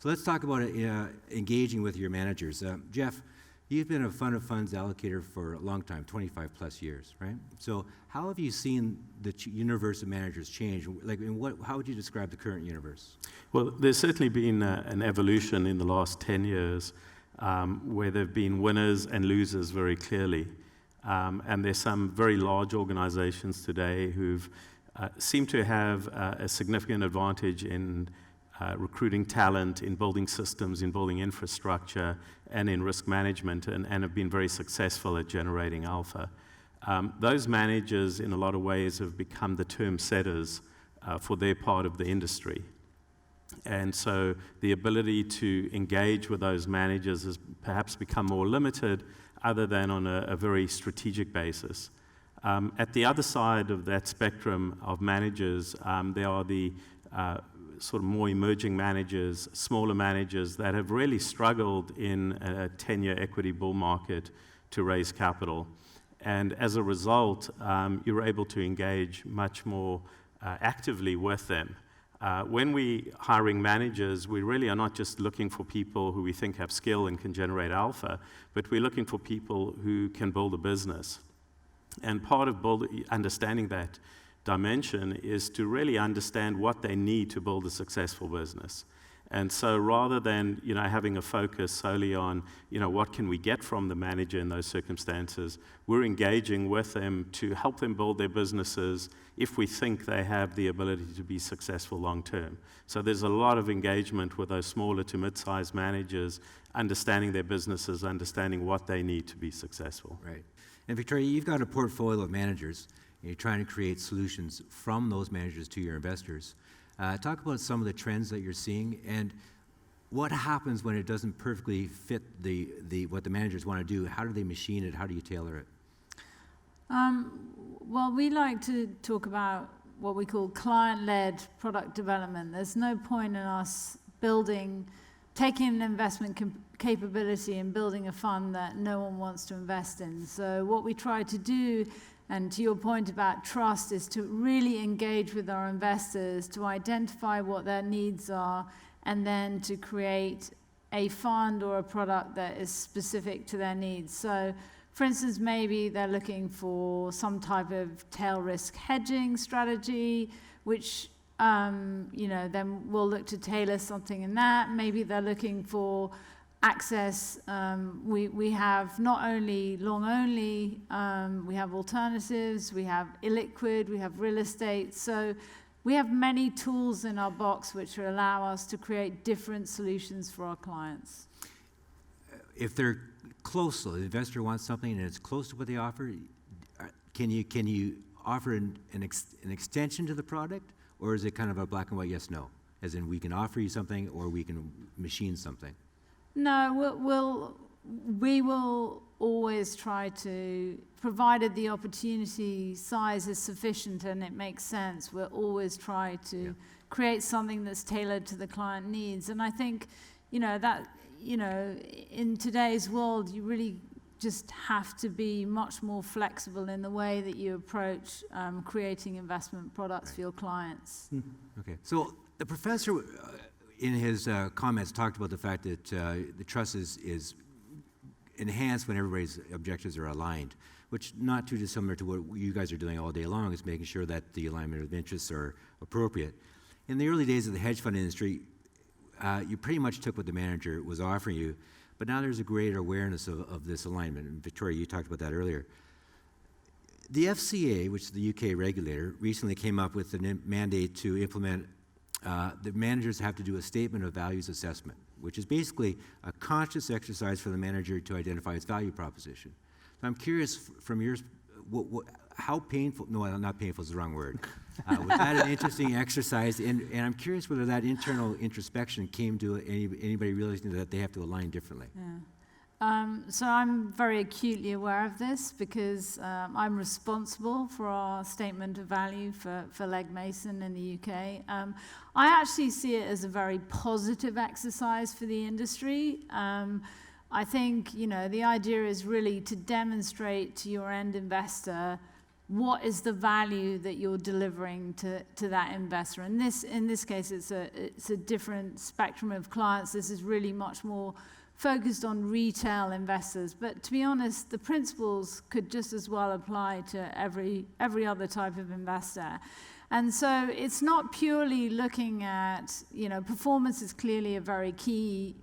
So let's talk about engaging with your managers. Jeff, you've been a fund of funds allocator for a long time, 25 plus years, right? So how have you seen the universe of managers change? Like, how would you describe the current universe? Well, there's certainly been an evolution in the last 10 years where there have been winners and losers very clearly. And there's some very large organizations today who've seem to have a significant advantage in recruiting talent, in building systems, in building infrastructure, and in risk management, and have been very successful at generating alpha. Those managers, in a lot of ways, have become the term setters for their part of the industry. And so the ability to engage with those managers has perhaps become more limited, other than on a very strategic basis. At the other side of that spectrum of managers, there are the sort of more emerging managers, smaller managers that have really struggled in a 10-year equity bull market to raise capital. And as a result, you're able to engage much more actively with them. When we hiring managers, we really are not just looking for people who we think have skill and can generate alpha, but we're looking for people who can build a business. And part of understanding that dimension is to really understand what they need to build a successful business. And so rather than having a focus solely on what can we get from the manager in those circumstances, we're engaging with them to help them build their businesses if we think they have the ability to be successful long term. So there's a lot of engagement with those smaller to mid-sized managers, understanding their businesses, understanding what they need to be successful. Right. And Victoria, you've got a portfolio of managers. You're trying to create solutions from those managers to your investors. Talk about some of the trends that you're seeing and what happens when it doesn't perfectly fit what the managers want to do. How do they machine it? How do you tailor it? Well, we like to talk about what we call client-led product development. There's no point in us taking an investment capability and building a fund that no one wants to invest in. So what we try to do, and to your point about trust, is to really engage with our investors to identify what their needs are and then to create a fund or a product that is specific to their needs. So, for instance, maybe they're looking for some type of tail risk hedging strategy, which then we'll look to tailor something in that. Maybe they're looking for access. We have not only long only, we have alternatives, we have illiquid, we have real estate. So we have many tools in our box which will allow us to create different solutions for our clients. If they're close, so the investor wants something and it's close to what they offer, can you offer an extension to the product? Or is it kind of a black and white yes, no? As in we can offer you something or we can machine something? No, we will always try to, provided the opportunity size is sufficient and it makes sense, we'll always try to create something that's tailored to the client needs. And I think, in today's world, you really just have to be much more flexible in the way that you approach creating investment products for your clients. Okay, so the professor in his comments talked about the fact that the trust is enhanced when everybody's objectives are aligned, which not too dissimilar to what you guys are doing all day long, is making sure that the alignment of interests are appropriate. In the early days of the hedge fund industry, you pretty much took what the manager was offering you, but now there's a greater awareness of this alignment. And Victoria, you talked about that earlier. The FCA, which is the UK regulator, recently came up with a mandate to implement the managers have to do a statement of values assessment, which is basically a conscious exercise for the manager to identify its value proposition. So I'm curious from yours, how painful, no, not painful is the wrong word. Was that an interesting exercise? And I'm curious whether that internal introspection came to anybody realizing that they have to align differently. Yeah. So I'm very acutely aware of this because I'm responsible for our statement of value for Legg Mason in the UK. I actually see it as a very positive exercise for the industry. I think, the idea is really to demonstrate to your end investor what is the value that you're delivering to that investor. And in this case, it's a different spectrum of clients. This is really much more focused on retail investors. But to be honest, the principles could just as well apply to every other type of investor. And so it's not purely looking at, performance is clearly a very key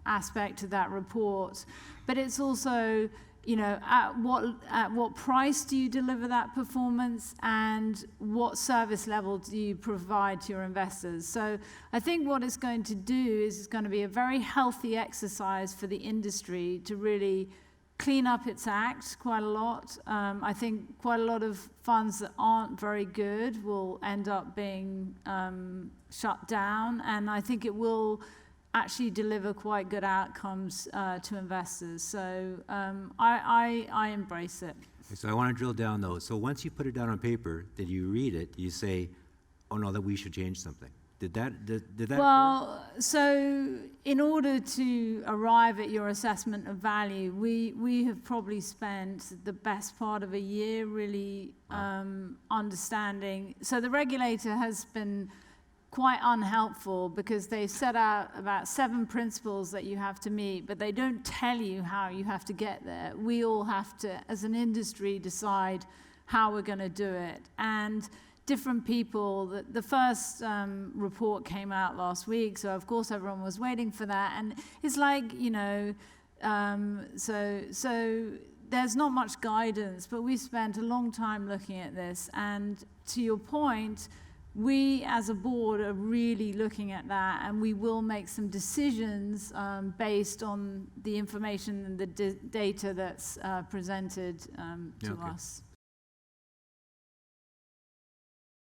aspect of that report, but it's also, at what price do you deliver that performance, and what service level do you provide to your investors? So I think what it's going to do is it's going to be a very healthy exercise for the industry to really clean up its act quite a lot. I think quite a lot of funds that aren't very good will end up being shut down, and I think it will actually deliver quite good outcomes to investors. So I embrace it. So I want to drill down, though. So once you put it down on paper, that you read it, you say, oh, no, that we should change something. Did that Well, so in order to arrive at your assessment of value, we have probably spent the best part of a year really understanding. So the regulator has been quite unhelpful because they set out about 7 principles that you have to meet, but they don't tell you how you have to get there. We all have to, as an industry, decide how we're going to do it. And different people, the first report came out last week, so of course everyone was waiting for that. And it's like, so there's not much guidance, but we spent a long time looking at this. And to your point, we as a board are really looking at that, and we will make some decisions based on the information and the data that's presented to us.